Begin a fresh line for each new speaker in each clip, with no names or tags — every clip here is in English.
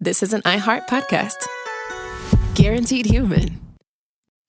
This is an iHeart podcast. Guaranteed human.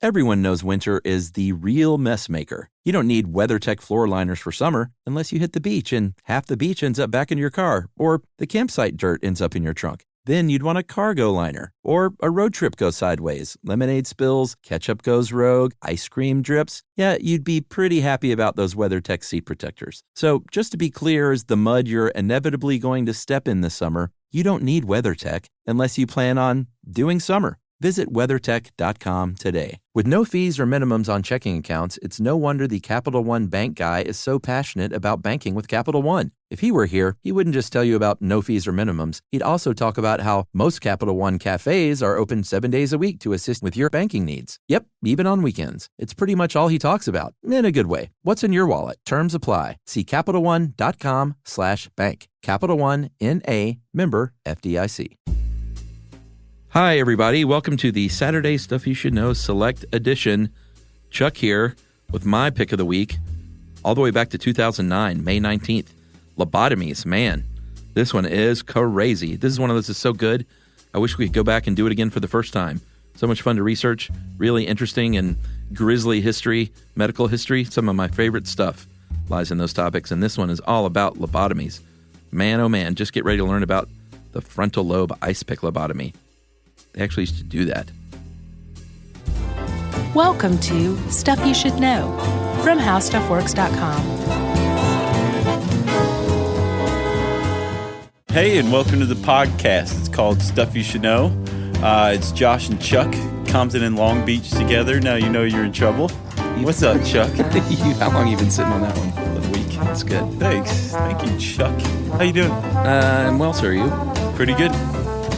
Everyone knows winter is the real mess maker. You don't need WeatherTech floor liners for summer unless you hit the beach and half the beach ends up back in your car, or the campsite dirt ends up in your trunk. Then you'd want a cargo liner, or a road trip goes sideways, lemonade spills, ketchup goes rogue, ice cream drips. Yeah, you'd be pretty happy about those WeatherTech seat protectors. So just to be clear, as the mud you're inevitably going to step in this summer, you don't need WeatherTech unless you plan on doing summer. Visit WeatherTech.com today. With no fees or minimums on checking accounts, it's no wonder the Capital One bank guy is so passionate about banking with Capital One. If he were here, he wouldn't just tell you about no fees or minimums. He'd also talk about how most Capital One cafes are open 7 days a week to assist with your banking needs. Yep, even on weekends. It's pretty much all he talks about, in a good way. What's in your wallet? Terms apply. See CapitalOne.com/bank. Capital One, N.A., member FDIC. Hi, everybody. Welcome to the Saturday Stuff You Should Know Select Edition. Chuck here with my pick of the week, all the way back to 2009, May 19th. Lobotomies. Man, this one is crazy. This is one of those that's so good, I wish we could go back and do it again for the first time. So much fun to research, really interesting and grisly history, medical history. Some of my favorite stuff lies in those topics, and this one is all about lobotomies. Man, oh man, just get ready to learn about the frontal lobe ice pick lobotomy. They actually used to do that.
Welcome to Stuff You Should Know from HowStuffWorks.com.
Hey, and welcome to the podcast. It's called Stuff You Should Know. It's Josh and Chuck, Compton and Long Beach together. Now you know you're in trouble. What's up, Chuck?
How long have you been sitting on that one?
A week.
That's good.
Thanks. Thank you, Chuck. How you doing?
I'm well, sir. You?
Pretty good.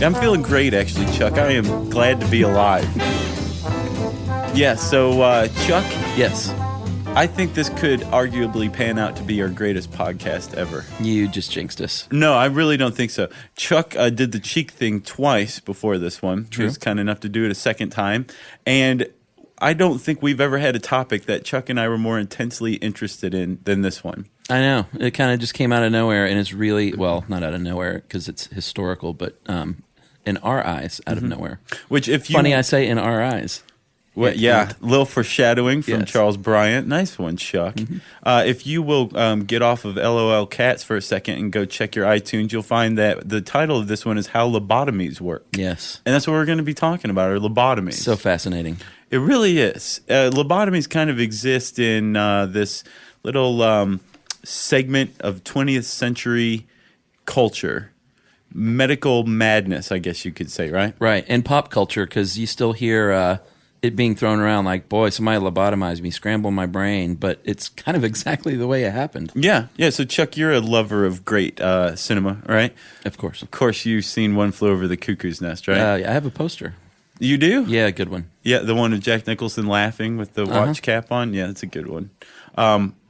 Yeah, I'm feeling great, actually, Chuck. I am glad to be alive. Yeah, so, Chuck.
Yes.
I think this could arguably pan out to be our greatest podcast ever.
You just jinxed us.
No, I really don't think so. Chuck did the cheek thing twice before this one.
True.
He was kind enough to do it a second time. And I don't think we've ever had a topic that Chuck and I were more intensely interested in than this one.
I know. It kind of just came out of nowhere, and it's really, well, not out of nowhere because it's historical, but in our eyes, out of nowhere.
Which, if you...
Funny I say in our eyes.
Well, yeah, a little foreshadowing from
Yes.
Charles Bryant. Nice one, Chuck.
Mm-hmm.
If you will get off of LOL Cats for a second and go check your iTunes, you'll find that the title of this one is How Lobotomies Work.
Yes.
And that's what we're going to be talking about, are lobotomies.
So fascinating.
It really is. Lobotomies kind of exist in this little segment of 20th century culture. Medical madness, I guess you could say, right?
Right. And pop culture, because you still hear it being thrown around like, boy, somebody lobotomized me, scramble my brain. But it's kind of exactly the way it happened.
Yeah. Yeah. So, Chuck, you're a lover of great cinema, right?
Of course.
Of course, you've seen One Flew Over the Cuckoo's Nest, right?
I have a poster.
You do?
Yeah, good one.
Yeah, the one of Jack Nicholson laughing with the watch cap on. Yeah, that's a good one.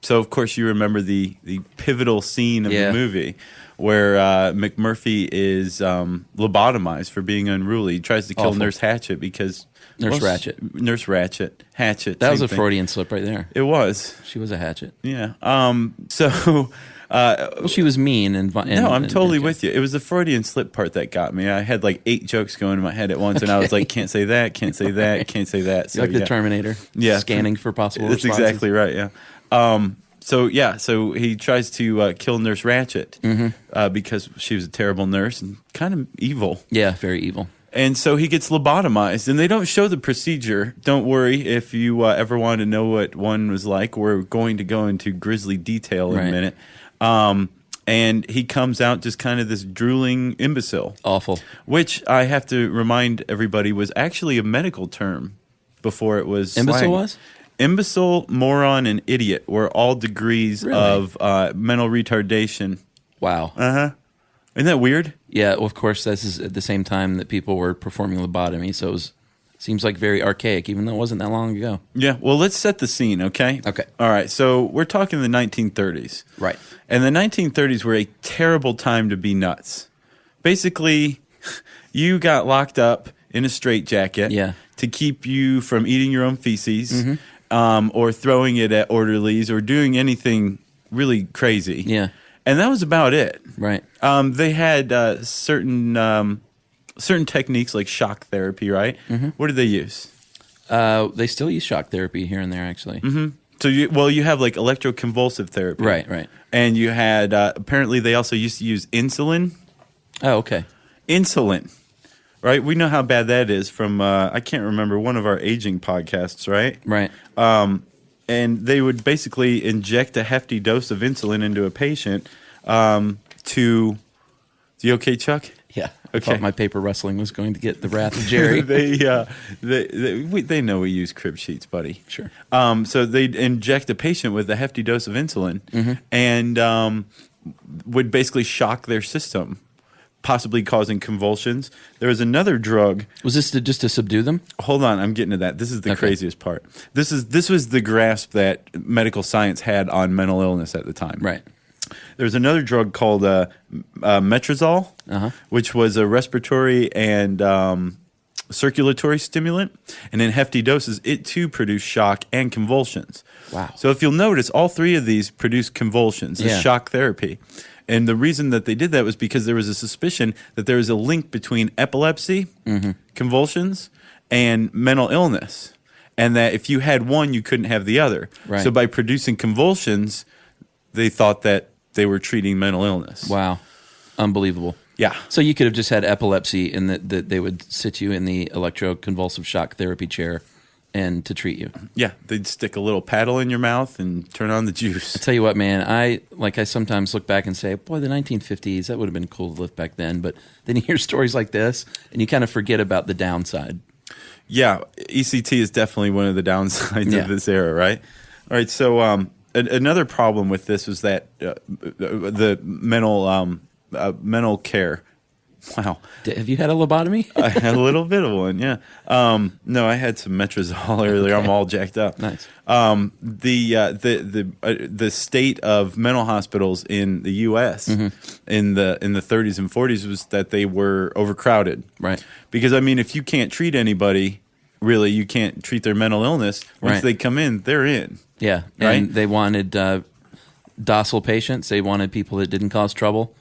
So, of course, you remember the pivotal scene of the movie where McMurphy is lobotomized for being unruly. He tries to kill Nurse Hatchet because... Nurse Ratchet. Hatchet.
That was a Freudian slip right there.
It was.
She was a hatchet.
Yeah. So...
well, she was mean and
no, I'm totally with you. It was the Freudian slip part that got me. I had like 8 jokes going in my head at once, and I was like, can't say that, can't say that, can't say that. So,
like the Terminator. Yeah. Scanning for possible
That's
responses.
Exactly right, yeah. So he tries to kill Nurse Ratchet because she was a terrible nurse and kind of evil.
Yeah, very evil.
And so he gets lobotomized, and they don't show the procedure. Don't worry if you ever want to know what one was like. We're going to go into grisly detail in a minute. And he comes out just kind of this drooling imbecile.
Awful.
Which I have to remind everybody was actually a medical term before it was
Imbecile
slang.
was?
Imbecile, moron, and idiot were all degrees of mental retardation.
Wow.
Uh-huh. Isn't that weird?
Yeah, well, of course, this is at the same time that people were performing lobotomy, so it seems like very archaic, even though it wasn't that long ago.
Yeah, well, let's set the scene, okay?
Okay.
All right, so we're talking the 1930s.
Right.
And the 1930s were a terrible time to be nuts. Basically, you got locked up in a straitjacket to keep you from eating your own feces or throwing it at orderlies or doing anything really crazy.
Yeah.
And that was about it.
Right.
They had certain certain techniques like shock therapy, right? What did they use?
They still use shock therapy here and there, actually.
So you have like electroconvulsive therapy.
Right.
And you had, apparently they also used to use insulin.
Oh, okay.
Insulin, right? We know how bad that is from, I can't remember, one of our aging podcasts, right?
Right.
And they would basically inject a hefty dose of insulin into a patient to, you okay, Chuck?
Yeah.
Okay.
I thought my paper rustling was going to get the wrath of Jerry.
They know we use crib sheets, buddy.
Sure.
So they'd inject a patient with a hefty dose of insulin and would basically shock their system, possibly causing convulsions. There was another drug.
Was this just to subdue them?
Hold on, I'm getting to that. This is the craziest part. This was the grasp that medical science had on mental illness at the time.
Right.
There's another drug called metrazole, which was a respiratory and circulatory stimulant. And in hefty doses, it too produced shock and convulsions.
Wow.
So if you'll notice, all three of these produce convulsions. It's shock therapy. And the reason that they did that was because there was a suspicion that there was a link between epilepsy, convulsions, and mental illness. And that if you had one, you couldn't have the other.
Right.
So by producing convulsions, they thought that they were treating mental illness.
Wow. Unbelievable.
Yeah.
So you could have just had epilepsy and that they would sit you in the electroconvulsive shock therapy chair and to treat you.
Yeah. They'd stick a little paddle in your mouth and turn on the juice.
I tell you what, man, I sometimes look back and say, boy, the 1950s, that would have been cool to live back then. But then you hear stories like this and you kind of forget about the downside. Yeah.
ECT is definitely one of the downsides of this era, right? All right. So, another problem with this was that the mental care. Wow.
Have you had a lobotomy?
I had a little bit of one, yeah. No, I had some metrazole earlier. Okay. I'm all jacked up.
Nice.
The state of mental hospitals in the U.S. In the 30s and 40s was that they were overcrowded.
Right.
Because I mean, if you can't treat anybody, really, you can't treat their mental illness. Once they come in, they're in.
Yeah,
right?
And they wanted docile patients. They wanted people that didn't cause trouble.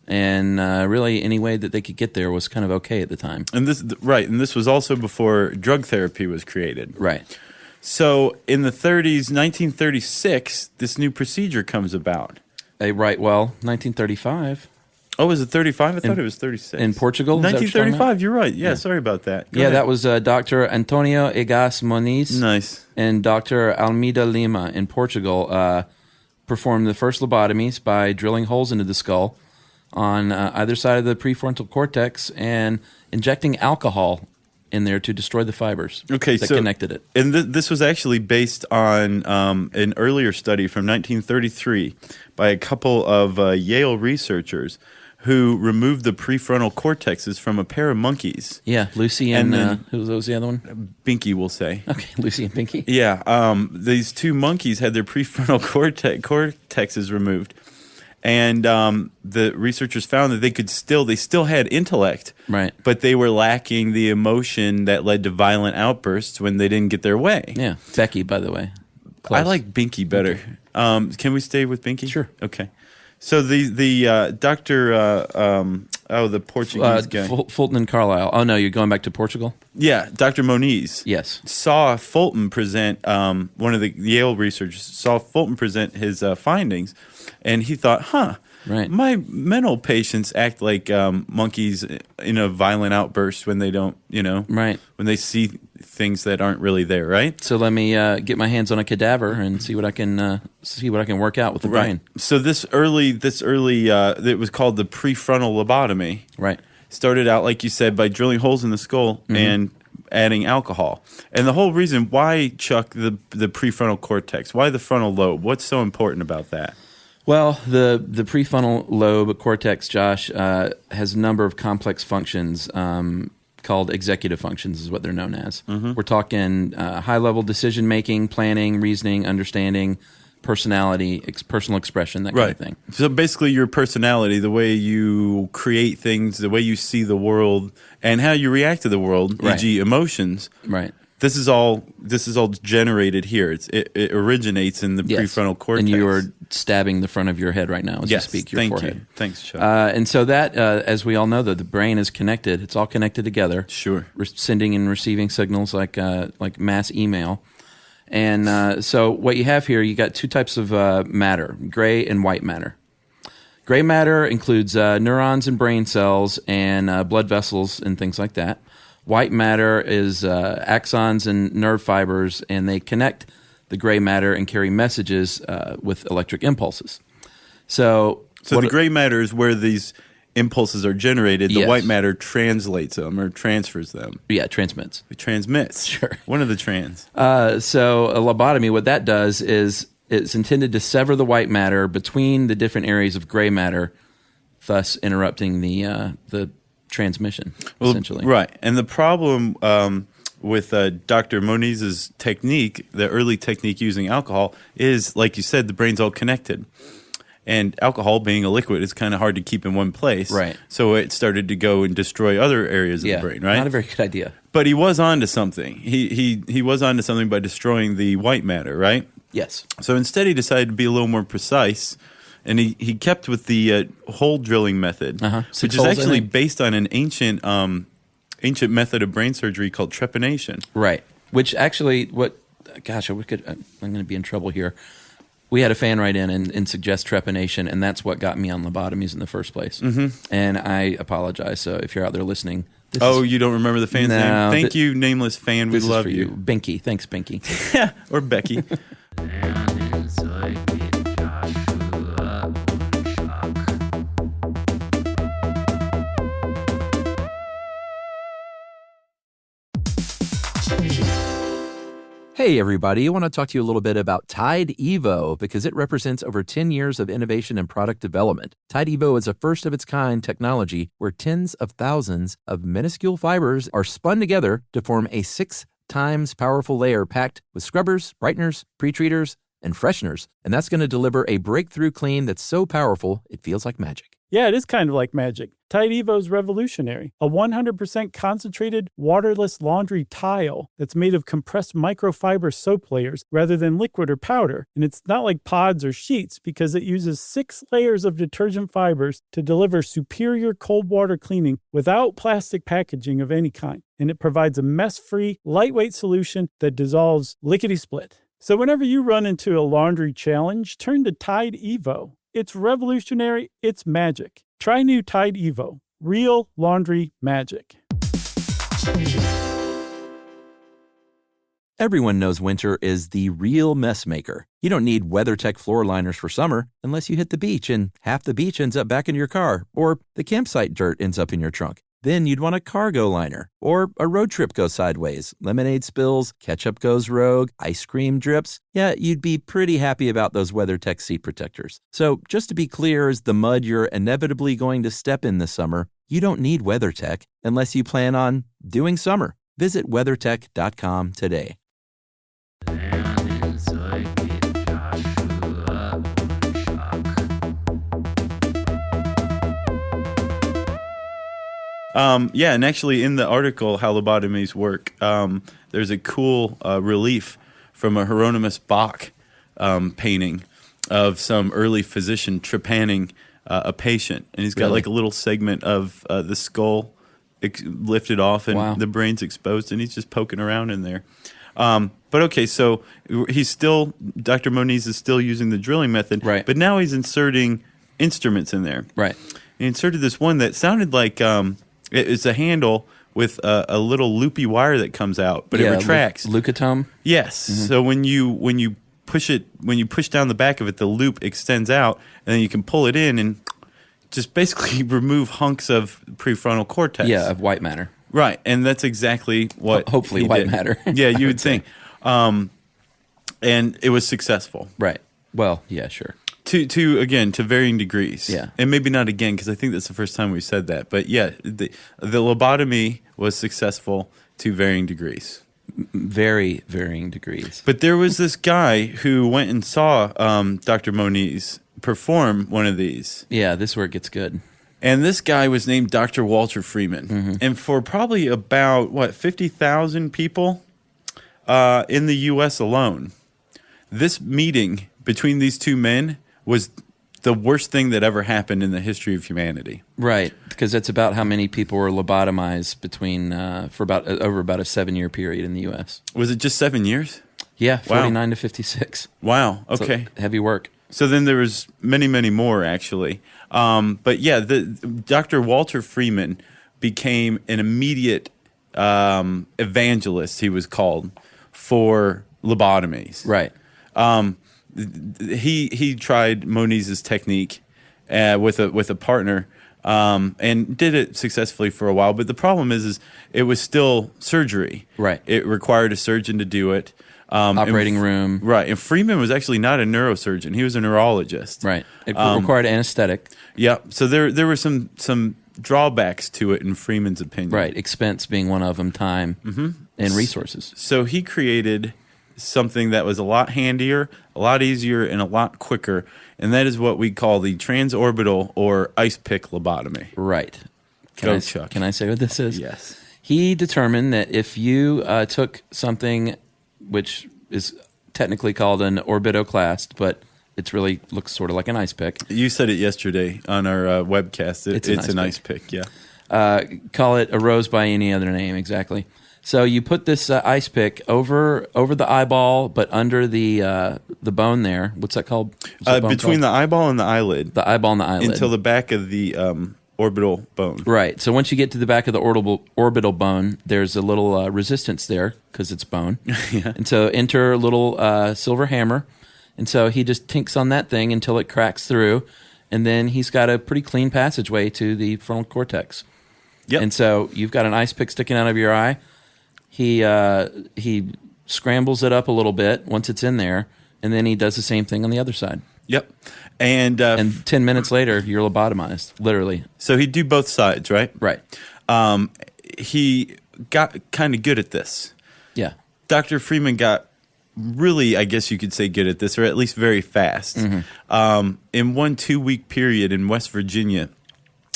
And really, any way that they could get there was kind of okay at the time.
And this was also before drug therapy was created.
Right.
So in the 30s, 1936, this new procedure comes about.
1935.
Oh, was it 35? I thought it was 36.
In Portugal?
1935, you're right. Yeah, sorry about that. Go ahead.
That was Dr. Antonio Egas Moniz.
Nice.
And Dr. Almeida Lima in Portugal performed the first lobotomies by drilling holes into the skull on either side of the prefrontal cortex and injecting alcohol in there to destroy the fibers that connected it.
And this was actually based on an earlier study from 1933 by a couple of Yale researchers who removed the prefrontal cortexes from a pair of monkeys.
Yeah, Lucy and who was the other one?
Binky, we'll say.
Okay, Lucy and Binky.
Yeah, these two monkeys had their prefrontal cortexes removed. And the researchers found that they still had intellect,
right? But
they were lacking the emotion that led to violent outbursts when they didn't get their way.
Yeah, Becky, by the way.
Close. I like Binky better. Can we stay with Binky?
Sure.
Okay. So the doctor, the Portuguese guy,
Fulton and Carlisle. Oh no, you're going back to Portugal.
Yeah, Dr. Moniz.
Yes,
saw Fulton present. One of the Yale researchers saw Fulton present his findings. And he thought,
right.
My mental patients act like monkeys in a violent outburst when they don't,
right.
when they see things that aren't really there, right?
So let me get my hands on a cadaver and see what I can work out with the brain.
So this early, it was called the prefrontal lobotomy.
Right.
Started out, like you said, by drilling holes in the skull and adding alcohol. And the whole reason why, Chuck, the prefrontal cortex, why the frontal lobe? What's so important about that?
Well, the prefrontal lobe cortex, Josh, has a number of complex functions called executive functions is what they're known as. We're talking high-level decision-making, planning, reasoning, understanding, personality, personal expression, that kind of thing.
So basically your personality, the way you create things, the way you see the world, and how you react to the world, e.g. emotions, this is all generated here. It originates in the prefrontal cortex.
And you are stabbing the front of your head right now as you speak, your forehead.
You. Thanks, Chuck.
And so that, as we all know, the brain is connected. It's all connected together.
Sure.
Sending and receiving signals like mass email. And so what you have here, you got two types of matter, gray and white matter. Gray matter includes neurons and brain cells and blood vessels and things like that. White matter is axons and nerve fibers, and they connect the gray matter and carry messages with electric impulses. So
the gray matter is where these impulses are generated. The white matter translates them or transfers them.
Yeah, transmits.
It transmits.
Sure.
One of the trans.
So a lobotomy, what that does is it's intended to sever the white matter between the different areas of gray matter, thus interrupting the transmission, essentially.
Right. And the problem with Dr. Moniz's technique, the early technique using alcohol, is, like you said, the brain's all connected. And alcohol, being a liquid, is kind of hard to keep in one place.
Right.
So it started to go and destroy other areas of the brain, right?
Not a very good idea.
But he was on to something. He was on to something by destroying the white matter, right?
Yes.
So instead he decided to be a little more precise, and he kept with the hole drilling method, which is actually based on an ancient method of brain surgery called trepanation.
Right. Which actually, I'm going to be in trouble here. We had a fan write in and suggest trepanation, and that's what got me on lobotomies in the first place. Mm-hmm. And I apologize. So if you're out there listening,
you don't remember the fan's name? Thank you, nameless fan. We love you.
Binky. Thanks, Binky.
Yeah, or Becky.
Hey everybody, I want to talk to you a little bit about Tide Evo because it represents over 10 years of innovation and product development. Tide Evo is a first-of-its-kind technology where tens of thousands of minuscule fibers are spun together to form a 6 times powerful layer packed with scrubbers, brighteners, pre-treaters, and fresheners. And that's going to deliver a breakthrough clean that's so powerful it feels like magic.
Yeah, it is kind of like magic. Tide Evo is revolutionary. A 100% concentrated, waterless laundry tile that's made of compressed microfiber soap layers rather than liquid or powder. And it's not like pods or sheets because it uses 6 layers of detergent fibers to deliver superior cold water cleaning without plastic packaging of any kind. And it provides a mess-free, lightweight solution that dissolves lickety-split. So whenever you run into a laundry challenge, turn to Tide Evo. It's revolutionary. It's magic. Try new Tide Evo. Real laundry magic.
Everyone knows winter is the real mess maker. You don't need WeatherTech floor liners for summer unless you hit the beach and half the beach ends up back in your car, or the campsite dirt ends up in your trunk. Then you'd want a cargo liner, or a road trip goes sideways, lemonade spills, ketchup goes rogue, ice cream drips. Yeah, you'd be pretty happy about those WeatherTech seat protectors. So just to be clear, as the mud you're inevitably going to step in this summer, you don't need WeatherTech unless you plan on doing summer. Visit WeatherTech.com today.
And actually in the article, How Lobotomies Work, there's a cool relief from a Hieronymus Bach painting of some early physician trepanning a patient. And he's got like a little segment of the skull lifted off and the brain's exposed, and he's just poking around in there. But okay, so Dr. Moniz is still using the drilling method,
right?
But now he's inserting instruments in there.
Right.
He inserted this one that sounded like... it's a handle with a little loopy wire that comes out, but it retracts.
Leucotome?
Yes. Mm-hmm. So when you push down the back of it, the loop extends out, and then you can pull it in and just basically remove hunks of prefrontal cortex.
Yeah, of white matter.
Right, and that's exactly what
hopefully
he
white
did.
matter.
Yeah, you would think. And it was successful.
Right. Well, yeah, sure.
To varying degrees.
Yeah.
And maybe not again, because I think that's the first time we said that. But yeah, the lobotomy was successful to varying degrees.
Very varying degrees.
But there was this guy who went and saw Dr. Moniz perform one of these.
Yeah, this is where it gets good.
And this guy was named Dr. Walter Freeman. Mm-hmm. And for probably about, 50,000 people, in the U.S. alone. This meeting between these two men was the worst thing that ever happened in the history of humanity.
Right, because that's about how many people were lobotomized between for over about a 7-year period in the U.S.
Was it just 7 years?
Yeah,
Wow.
49 to 56.
Wow. Okay.
So heavy work.
So then there was many, many more actually. But yeah, Dr. Walter Freeman became an immediate evangelist. He was called for lobotomies.
Right.
He tried Moniz's technique with a partner and did it successfully for a while. But the problem is it was still surgery.
Right.
It required a surgeon to do it.
Operating room.
Right. And Freeman was actually not a neurosurgeon. He was a neurologist.
Right. It required anesthetic.
Yeah. So there were some drawbacks to it in Freeman's opinion.
Right. Expense being one of them, time and resources.
So he created something that was a lot handier, a lot easier, and a lot quicker, and that is what we call the transorbital or ice pick lobotomy.
Right.
Chuck.
Can I say what this is?
Yes.
He determined that if you took something which is technically called an orbitoclast, but it really looks sort of like an ice pick.
You said it yesterday on our webcast. It's an ice pick, yeah.
Call it a rose by any other name, exactly. So you put this ice pick over the eyeball, but under the bone there. What's that called?
Between the eyeball and the eyelid.
The eyeball and the eyelid.
Until the back of the orbital bone.
Right. So once you get to the back of the orbital bone, there's a little resistance there because it's bone.
Yeah.
And so enter a little silver hammer. And so he just tinks on that thing until it cracks through. And then he's got a pretty clean passageway to the frontal cortex.
Yep.
And so you've got an ice pick sticking out of your eye. He scrambles it up a little bit once it's in there, and then he does the same thing on the other side.
Yep. And
10 minutes later, you're lobotomized, literally.
So he'd do both sides, right?
Right.
He got kind of good at this.
Yeah.
Dr. Freeman got really, I guess you could say, good at this, or at least very fast. Mm-hmm. In 1 2-week period in West Virginia,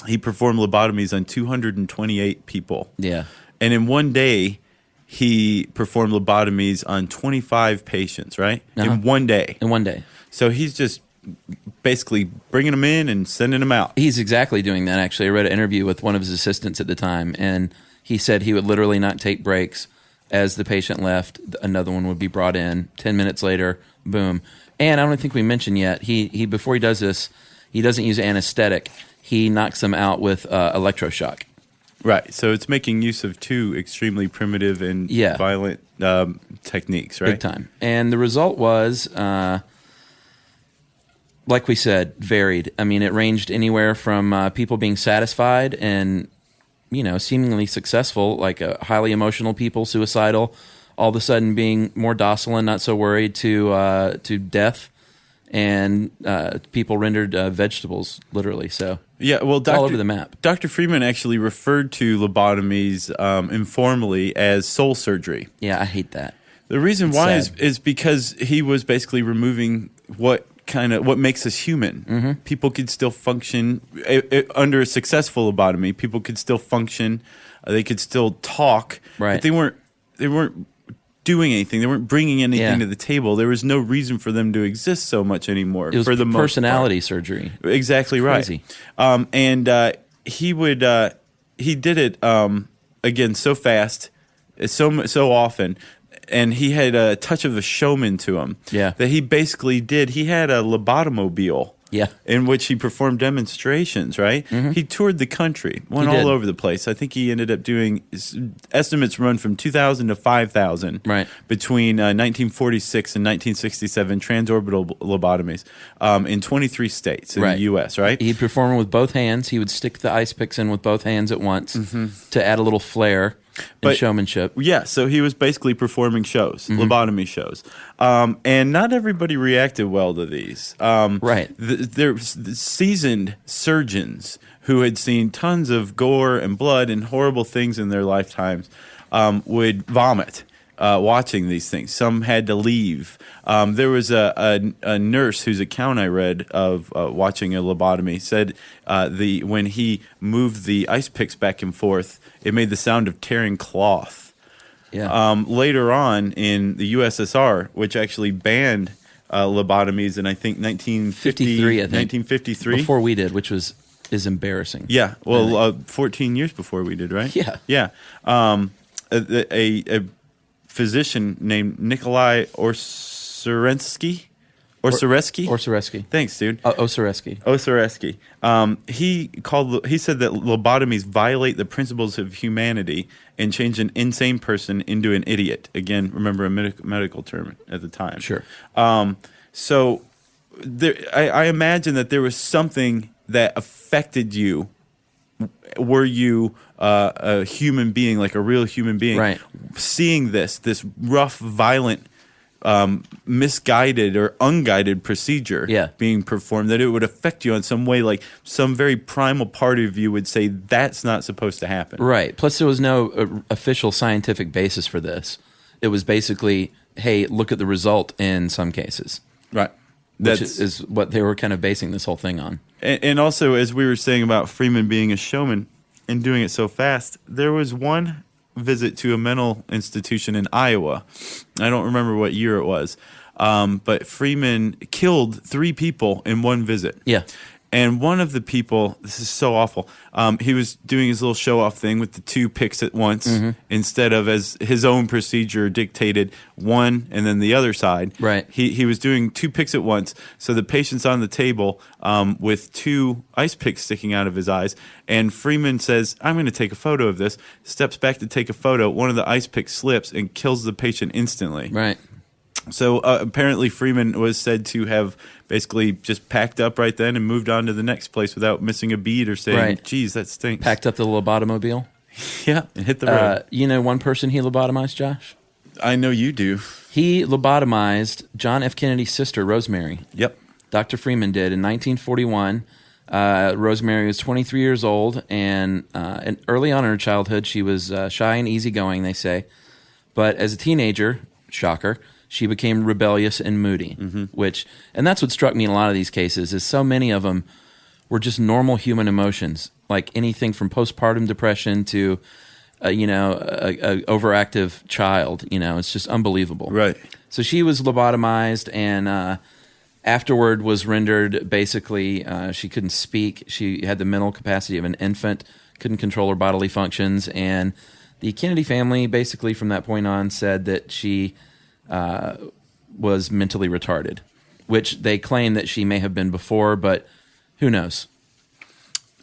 he performed lobotomies on 228 people.
Yeah.
And in one day, he performed lobotomies on 25 patients, right?
Uh-huh.
In one day.
In one day.
So he's just basically bringing them in and sending them out.
He's exactly doing that, actually. I read an interview with one of his assistants at the time, and he said he would literally not take breaks. As the patient left, another one would be brought in. 10 minutes later, boom. And I don't think we mentioned yet, he before he does this, he doesn't use anesthetic. He knocks them out with electroshock.
Right. So it's making use of two extremely primitive and violent techniques, right?
Big time. And the result was, like we said, varied. I mean, it ranged anywhere from people being satisfied and, seemingly successful, like highly emotional people, suicidal, all of a sudden being more docile and not so worried, to death, and people rendered vegetables, literally. So
yeah, well,
all over the map.
Dr. Freeman actually referred to lobotomies informally as soul surgery.
Yeah, I hate that.
The reason why is because he was basically removing what makes us human. Mm-hmm. People could still function under a successful lobotomy. People could still function. They could still talk.
Right.
But they weren't doing anything. They weren't bringing anything to the table. There was no reason for them to exist so much anymore.
It was
for the
personality
most part.
surgery.
Exactly right.
Crazy.
He did it again so fast, so often. And he had a touch of a showman to him.
Yeah.
That he basically did. He had a lobotomobile.
Yeah.
In which he performed demonstrations, right? Mm-hmm. He toured the country, went all over the place. I think he ended up doing, estimates run from 2,000 to 5,000 between 1946 and 1967 transorbital lobotomies in 23 states in the U.S., right?
He'd perform with both hands. He would stick the ice picks in with both hands at once to add a little flair. And showmanship.
Yeah, so he was basically performing shows, lobotomy shows. And not everybody reacted well to these. There's seasoned surgeons who had seen tons of gore and blood and horrible things in their lifetimes would vomit watching these things. Some had to leave. There was a nurse whose account I read of watching a lobotomy said when he moved the ice picks back and forth, it made the sound of tearing cloth.
Yeah.
Later on in the USSR, which actually banned lobotomies in, I think, 1953.
Before we did, which is embarrassing.
Yeah. Well, 14 years before we did, right?
Yeah.
Yeah. A physician named Nikolai Oserensky.
Oserensky.
Thanks, dude.
Oserensky.
He said that lobotomies violate the principles of humanity and change an insane person into an idiot. Again, remember a medical term at the time.
Sure.
So I imagine that there was something that affected you. Were you a human being, like a real human being,
right,
seeing this rough, violent, misguided or unguided procedure being performed, that it would affect you in some way, like some very primal part of you would say that's not supposed to happen.
Right. Plus, there was no official scientific basis for this. It was basically, hey, look at the result in some cases.
Right.
Which is what they were kind of basing this whole thing on.
And also, as we were saying about Freeman being a showman and doing it so fast, there was one visit to a mental institution in Iowa. I don't remember what year it was, but Freeman killed 3 people in one visit.
Yeah.
And one of the people, this is so awful, he was doing his little show-off thing with the 2 picks at once instead of, as his own procedure dictated, one and then the other side.
Right.
He was doing 2 picks at once, so the patient's on the table with 2 ice picks sticking out of his eyes, and Freeman says, I'm going to take a photo of this, steps back to take a photo, one of the ice picks slips and kills the patient instantly.
Right.
So apparently Freeman was said to have basically just packed up right then and moved on to the next place without missing a beat or saying, geez, that stinks.
Packed up the lobotomobile.
Yeah, and hit the road.
You know one person he lobotomized, Josh?
I know you do.
He lobotomized John F. Kennedy's sister, Rosemary.
Yep.
Dr. Freeman did in 1941. Rosemary was 23 years old, and early on in her childhood, she was shy and easygoing, they say. But as a teenager, shocker, she became rebellious and moody, and that's what struck me in a lot of these cases, is so many of them were just normal human emotions, like anything from postpartum depression to, a overactive child. It's just unbelievable.
Right.
So she was lobotomized, and afterward was rendered basically, she couldn't speak. She had the mental capacity of an infant, couldn't control her bodily functions, and the Kennedy family basically from that point on said that she was mentally retarded, which they claim that she may have been before, but who knows?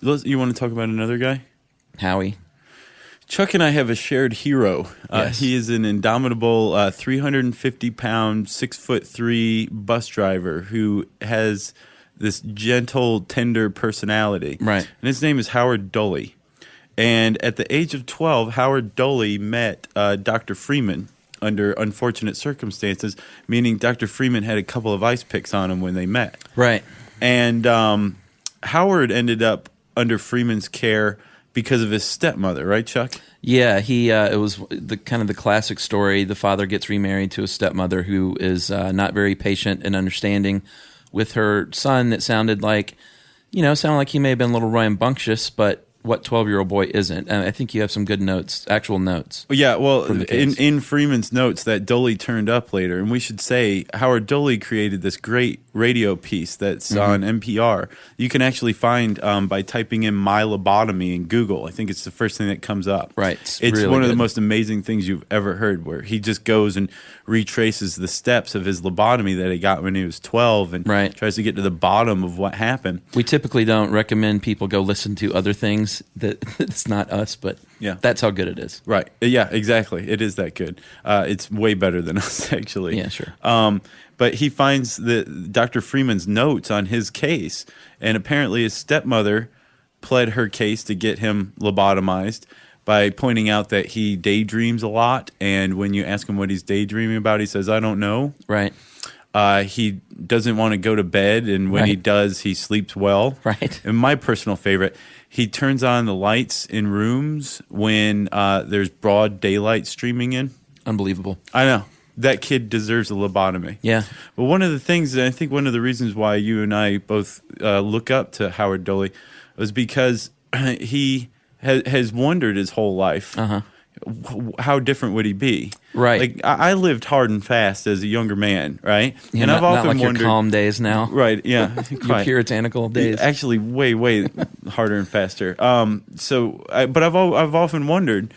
You want to talk about another guy?
Howie.
Chuck and I have a shared hero.
Yes.
He is an indomitable 350-pound, 6'3" bus driver who has this gentle, tender personality.
Right.
And his name is Howard Doley. And at the age of 12, Howard Doley met Dr. Freeman under unfortunate circumstances, meaning Dr. Freeman had a couple of ice picks on him when they met.
Right.
And Howard ended up under Freeman's care because of his stepmother, right, Chuck?
Yeah, it was the kind of the classic story. The father gets remarried to a stepmother who is not very patient and understanding with her son. That sounded like he may have been a little rambunctious, but what 12-year-old boy isn't? I think you have some good notes, actual notes.
Yeah, well, in Freeman's notes that Doley turned up later, and we should say Howard Doley created this great radio piece that's on NPR. You can actually find by typing in "my lobotomy" in Google. I think it's the first thing that comes up.
Right.
It's
really
one of
good.
the most amazing things you've ever heard, where he just goes and retraces the steps of his lobotomy that he got when he was 12 and tries to get to the bottom of what happened.
We typically don't recommend people go listen to other things that it's not us, but that's how good it is.
Right. Yeah, exactly. It is that good. It's way better than us, actually.
Yeah, sure.
But he finds Dr. Freeman's notes on his case, and apparently his stepmother pled her case to get him lobotomized by pointing out that he daydreams a lot, and when you ask him what he's daydreaming about, he says, I don't know.
Right.
He doesn't want to go to bed, and when he does, he sleeps well.
Right.
And my personal favorite, he turns on the lights in rooms when there's broad daylight streaming in.
Unbelievable.
I know. That kid deserves a lobotomy.
Yeah.
But one of the things, and I think one of the reasons why you and I both look up to Howard Doley was because he has wondered his whole life how different would he be?
Right.
Like I lived hard and fast as a younger man, right?
Yeah,
and
not,
I've often
not like
wondered,
your calm days now.
Right? Yeah,
Your puritanical days.
Actually, way harder and faster. But I've often wondered,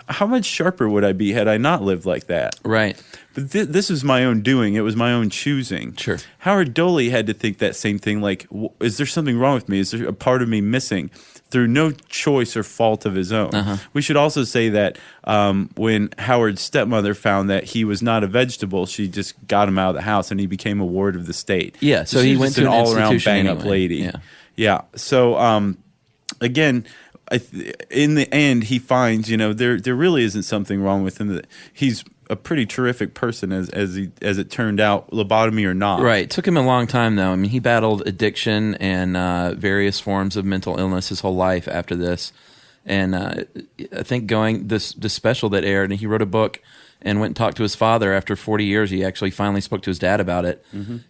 how much sharper would I be had I not lived like that?
Right.
But this was my own doing. It was my own choosing.
Sure.
Howard Doley had to think that same thing. Like, is there something wrong with me? Is there a part of me missing? Through no choice or fault of his own. We should also say that when Howard's stepmother found that he was not a vegetable, she just got him out of the house, and he became a ward of the state.
Yeah, so he went to
an
an
all-around
institution
bang-up
anyway.
lady.
Yeah.
So again, in the end, he finds there really isn't something wrong with him. That he's a pretty terrific person as it turned out, lobotomy or not.
Right. It took him a long time, though. I mean, he battled addiction and various forms of mental illness his whole life after this. And I think this special that aired, and he wrote a book and went and talked to his father. After 40 years, he actually finally spoke to his dad about it.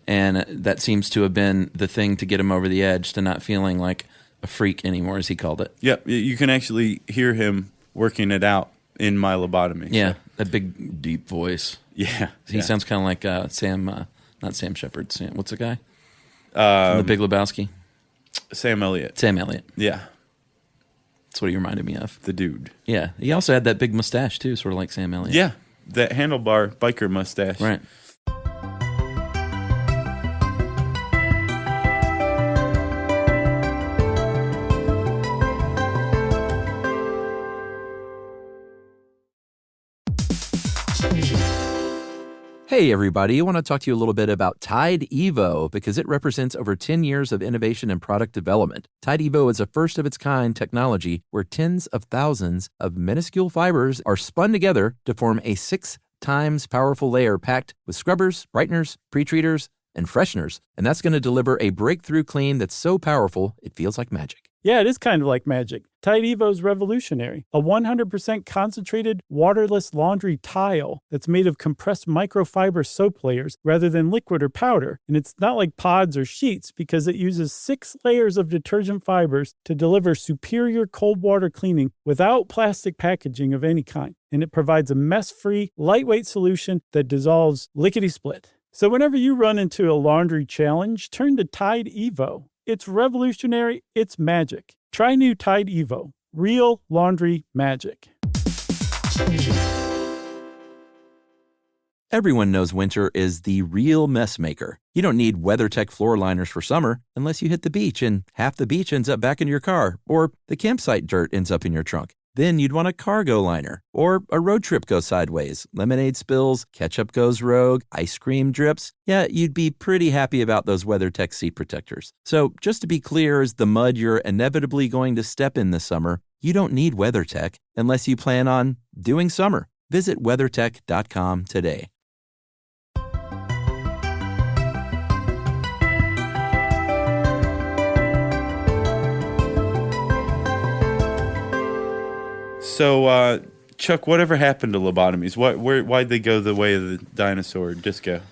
And that seems to have been the thing to get him over the edge, to not feeling like a freak anymore, as he called it.
Yeah, you can actually hear him working it out in My Lobotomy.
Yeah,
so.
that big, deep voice.
Yeah.
He sounds kind of like Sam, not Sam Shepard. What's the guy? From The Big Lebowski?
Sam Elliott.
Sam Elliott.
Yeah.
That's what he reminded me of.
The dude.
Yeah. He also had that big mustache, too, sort of like Sam Elliott.
Yeah. That handlebar biker mustache.
Right. Hey, everybody. I want to talk to you a little bit about Tide Evo because it represents over 10 years of innovation and product development. Tide Evo is a first-of-its-kind technology where tens of thousands of minuscule fibers are spun together to form a 6 times powerful layer packed with scrubbers, brighteners, pre-treaters, and fresheners. And that's going to deliver a breakthrough clean that's so powerful it feels like magic.
Yeah, it is kind of like magic. Tide Evo is revolutionary. A 100% concentrated, waterless laundry tile that's made of compressed microfiber soap layers rather than liquid or powder. And it's not like pods or sheets because it uses 6 layers of detergent fibers to deliver superior cold water cleaning without plastic packaging of any kind. And it provides a mess-free, lightweight solution that dissolves lickety-split. So whenever you run into a laundry challenge, turn to Tide Evo. It's revolutionary. It's magic. Try new Tide Evo. Real laundry magic.
Everyone knows winter is the real mess maker. You don't need WeatherTech floor liners for summer unless you hit the beach and half the beach ends up back in your car, or the campsite dirt ends up in your trunk. Then you'd want a cargo liner, or a road trip goes sideways, lemonade spills, ketchup goes rogue, ice cream drips. Yeah, you'd be pretty happy about those WeatherTech seat protectors. So just to be clear, as the mud you're inevitably going to step in this summer, you don't need WeatherTech unless you plan on doing summer. Visit WeatherTech.com today.
So, Chuck, whatever happened to lobotomies? Why'd they go the way of the dinosaur disco?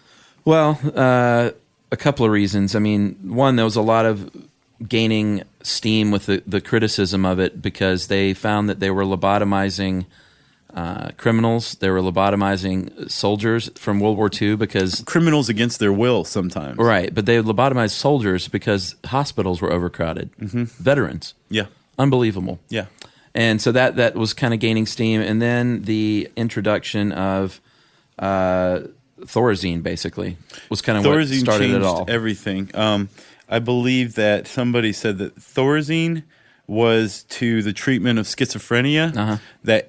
Well, a couple of reasons. I mean, one, there was a lot of gaining steam with the criticism of it because they found that they were lobotomizing criminals. They were lobotomizing soldiers from World War II because...
Criminals against their will sometimes.
Right, but they lobotomized soldiers because hospitals were overcrowded. Veterans.
Yeah.
Unbelievable.
Yeah.
And so that was kind of gaining steam. And then the introduction of Thorazine, basically, was kind of what started it all.
Everything. I believe that somebody said that Thorazine was to the treatment of schizophrenia, that that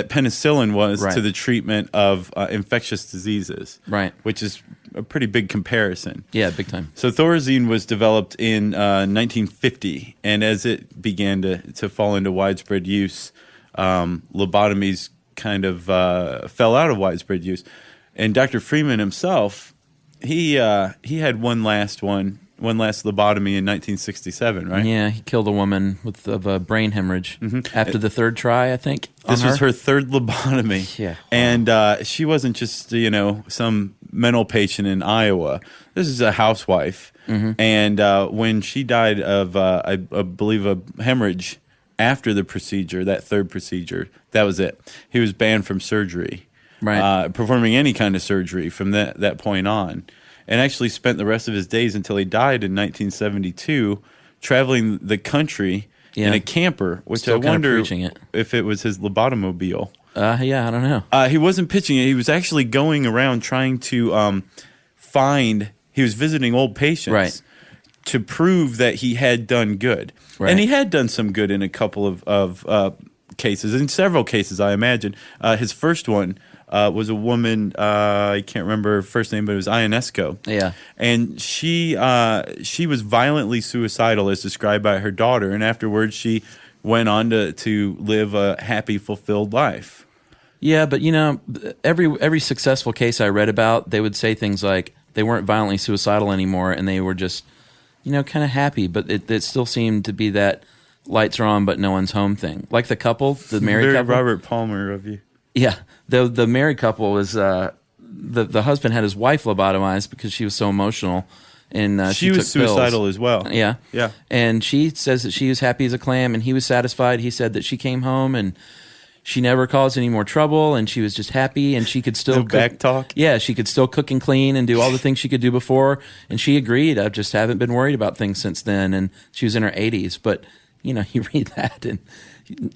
penicillin was to the treatment of infectious diseases.
Right.
Which is a pretty big comparison.
Yeah, big time.
So Thorazine was developed in 1950, and as it began to fall into widespread use, lobotomies kind of fell out of widespread use. And Dr. Freeman himself, he had one last lobotomy in 1967, right?
Yeah, he killed a woman of a brain hemorrhage after the third try, I think.
This was her third lobotomy.
Yeah.
And she wasn't just, some mental patient in Iowa. This is a housewife. And when she died of, I believe, a hemorrhage after the procedure, that third procedure, that was it. He was banned from surgery,
Right.
Performing any kind of surgery from that point on, and actually spent the rest of his days until he died in 1972 traveling the country in a camper, which
Still
I wonder
it.
if it was his lobotomobile.
Yeah, I don't know.
He wasn't pitching it. He was actually going around trying to he was visiting old patients
Right.
to prove that he had done good.
Right.
And he had done some good in a couple of cases, in several cases, I imagine. His first one was a woman, I can't remember her first name, but it was Ionesco.
Yeah.
And she was violently suicidal as described by her daughter, and afterwards she went on to live a happy, fulfilled life.
Yeah, but every successful case I read about, they would say things like they weren't violently suicidal anymore, and they were just, kind of happy. But it still seemed to be that lights are on, but no one's home thing. Like the couple, the married
Very
couple.
Robert Palmer of you.
Yeah, the married couple was the husband had his wife lobotomized because she was so emotional, and
she was
took
suicidal
pills.
as well.
Yeah,
yeah.
And she says that she was happy as a clam, and he was satisfied. He said that she came home and she never caused any more trouble, and she was just happy, and she could still
No back talk?
Yeah, she could still cook and clean and do all the things she could do before, and she agreed. I just haven't been worried about things since then, and she was in her 80s. But you read that, and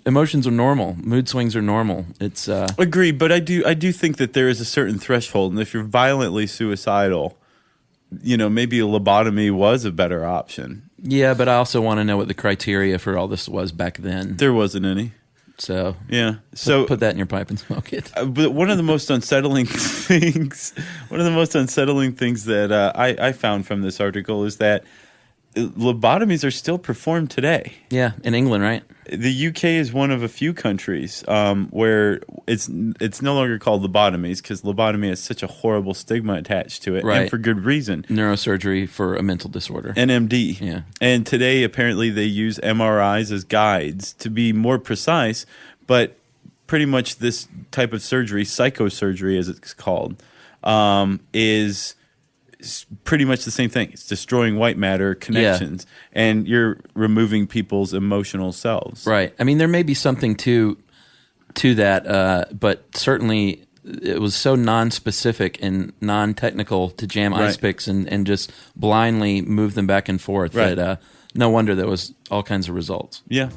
emotions are normal, mood swings are normal. It's
Agreed, but I do think that there is a certain threshold, and if you're violently suicidal, maybe a lobotomy was a better option.
Yeah, but I also want to know what the criteria for all this was back then.
There wasn't any.
So
yeah, so
put that in your pipe and smoke it.
But one of the most unsettling things, that I found from this article is that lobotomies are still performed today.
Yeah, in England, right?
The UK is one of a few countries where it's no longer called lobotomies because lobotomy has such a horrible stigma attached to it,
right.
and for good reason.
Neurosurgery for a mental disorder.
NMD.
Yeah.
And today, apparently, they use MRIs as guides to be more precise, but pretty much this type of surgery, psychosurgery as it's called, is pretty much the same thing. It's destroying white matter connections, and you're removing people's emotional selves.
Right. I mean, there may be something to that, but certainly it was so non-specific and non-technical to jam ice picks and just blindly move them back and forth that no wonder there was all kinds of results.
Yeah.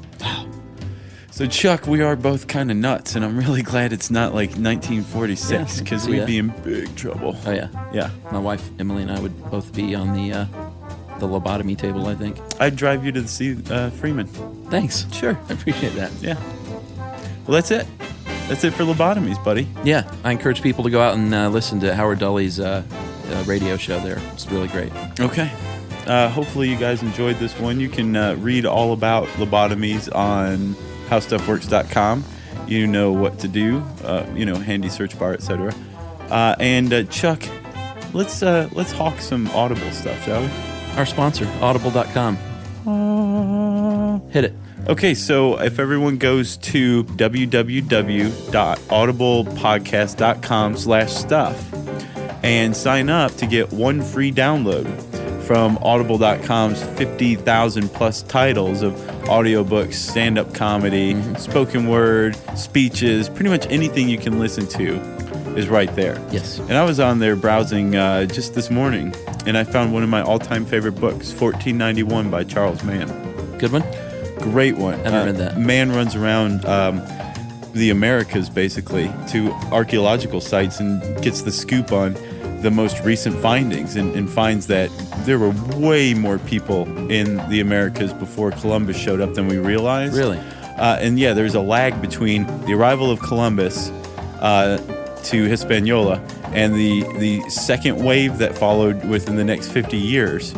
So, Chuck, we are both kind of nuts, and I'm really glad it's not like 1946 because we'd be in big trouble.
Oh, yeah.
Yeah.
My wife, Emily, and I would both be on the lobotomy table, I think.
I'd drive you to see Freeman.
Thanks.
Sure.
I appreciate that.
Yeah. Well, that's it. That's it for lobotomies, buddy.
Yeah. I encourage people to go out and listen to Howard Dully's radio show there. It's really great.
Okay. Hopefully you guys enjoyed this one. You can read all about lobotomies on howstuffworks.com. You know what to do, handy search bar, etc. And Chuck, let's hawk some Audible stuff, shall we?
Our sponsor, audible.com. Hit it.
Okay, so if everyone goes to www.audiblepodcast.com/stuff and sign up to get one free download from audible.com's 50,000 plus titles of audiobooks, stand-up comedy, spoken word, speeches, pretty much anything you can listen to is right there.
Yes.
And I was on there browsing just this morning, and I found one of my all-time favorite books, 1491 by Charles Mann.
Good one?
Great one.
I haven't read that.
Mann runs around the Americas, basically, to archaeological sites and gets the scoop on the most recent findings and finds that there were way more people in the Americas before Columbus showed up than we realized.
Really?
And yeah, there's a lag between the arrival of Columbus to Hispaniola and the second wave that followed within the next 50 years.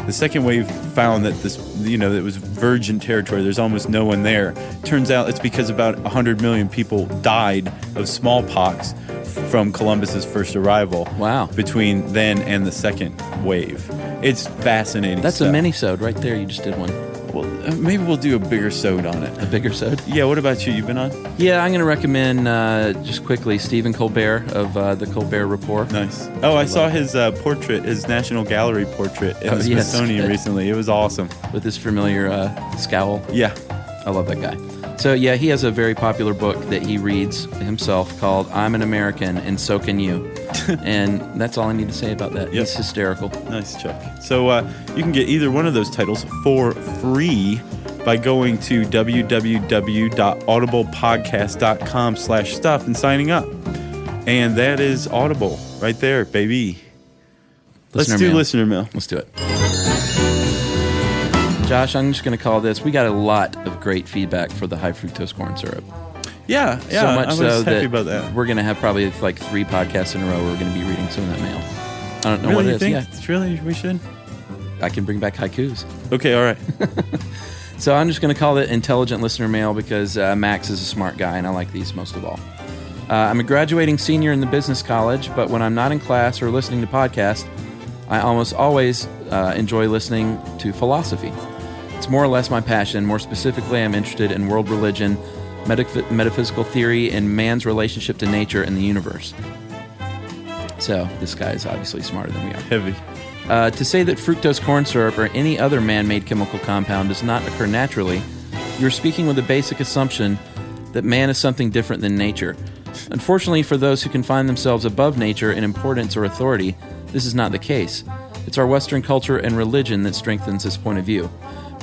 The second wave found that this, it was virgin territory. There's almost no one there. Turns out it's because about 100 million people died of smallpox from Columbus's first arrival.
Wow.
Between then and the second wave. It's fascinating.
That's
stuff.
a mini-sode right there. You just did one.
Well, maybe we'll do a bigger sode on it.
A bigger sode?
Yeah, what about you? You've been on?
Yeah, I'm going to recommend, just quickly, Stephen Colbert of the Colbert Report.
Nice. Oh, I saw his portrait, his National Gallery portrait in the Smithsonian recently. It was awesome.
With his familiar scowl.
Yeah.
I love that guy. So, yeah, he has a very popular book that he reads himself called I'm an American and So Can You. And that's all I need to say about that.
Yep.
He's hysterical.
Nice, Chuck. So you can get either one of those titles for free by going to www.audiblepodcast.com/stuff and signing up. And that is Audible right there, baby. Let's do listener mail.
Let's do it. Josh, I'm just going to call this. We got a lot of great feedback for the high fructose corn syrup.
Yeah.
So much
I was
so
happy about that.
We're going to have probably like 3 podcasts in a row where we're going to be reading some of that mail. I don't know
Really,
what it
you
is.
think?
Yeah.
It's really, we should?
I can bring back haikus.
Okay, all right.
So I'm just going to call it intelligent listener mail because Max is a smart guy and I like these most of all. I'm a graduating senior in the business college, but when I'm not in class or listening to podcasts, I almost always enjoy listening to philosophy. It's more or less my passion. More specifically, I'm interested in world religion, metaphysical theory, and man's relationship to nature and the universe. So this guy is obviously smarter than we are.
Heavy.
To say that fructose corn syrup or any other man-made chemical compound does not occur naturally, you're speaking with a basic assumption that man is something different than nature. Unfortunately, for those who can find themselves above nature in importance or authority, this is not the case. It's our Western culture and religion that strengthens this point of view.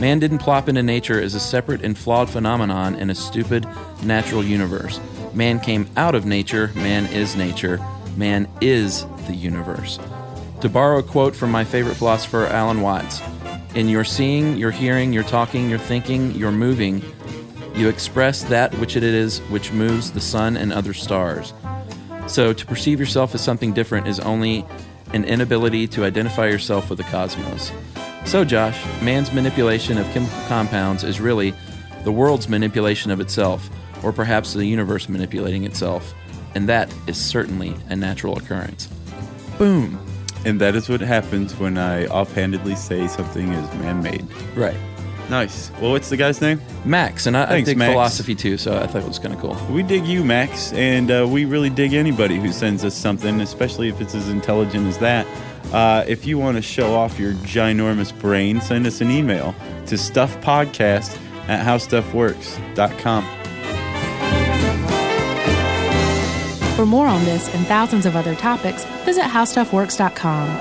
Man didn't plop into nature as a separate and flawed phenomenon in a stupid, natural universe. Man came out of nature. Man is nature. Man is the universe. To borrow a quote from my favorite philosopher, Alan Watts, in your seeing, your hearing, your talking, your thinking, your moving, you express that which it is which moves the sun and other stars. So to perceive yourself as something different is only an inability to identify yourself with the cosmos. So, Josh, man's manipulation of chemical compounds is really the world's manipulation of itself, or perhaps the universe manipulating itself, and that is certainly a natural occurrence. Boom.
And that is what happens when I offhandedly say something is man-made.
Right.
Nice. Well, what's the guy's name?
Max, and I
Thanks,
dig
Max.
philosophy too, so I thought it was kind of cool.
We dig you, Max, and we really dig anybody who sends us something, especially if it's as intelligent as that. If you want to show off your ginormous brain, send us an email to stuffpodcast@howstuffworks.com.
For more on this and thousands of other topics, visit howstuffworks.com.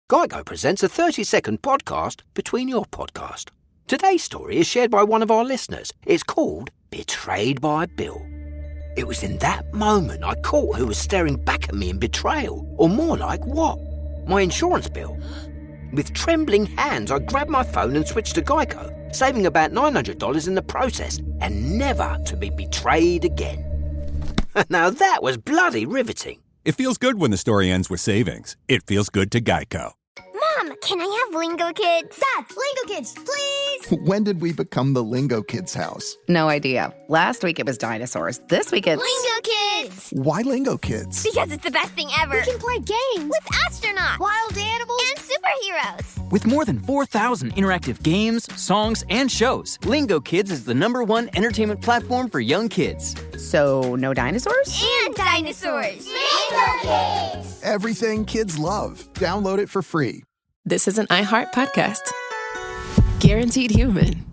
Geico presents a 30-second podcast between your podcast. Today's story is shared by one of our listeners. It's called Betrayed by Bill. It was in that moment I caught who was staring back at me in betrayal, or more like what? My insurance bill. With trembling hands, I grabbed my phone and switched to Geico, saving about $900 in the process, and never to be betrayed again. Now that was bloody riveting.
It feels good when the story ends with savings. It feels good to Geico.
Mom, can I have Lingo Kids? Dad, Lingo Kids, please!
When did we become the Lingo Kids house?
No idea. Last week it was dinosaurs. This week it's...
Lingo Kids!
Why Lingo Kids?
Because it's the best thing ever. We can play games with astronauts, wild animals, and superheroes.
With more than 4,000 interactive games, songs, and shows, Lingo Kids is the #1 entertainment platform for young kids.
So, no dinosaurs?
And dinosaurs! Lingo Kids!
Everything kids love. Download it for free.
This is an iHeart podcast. Guaranteed human.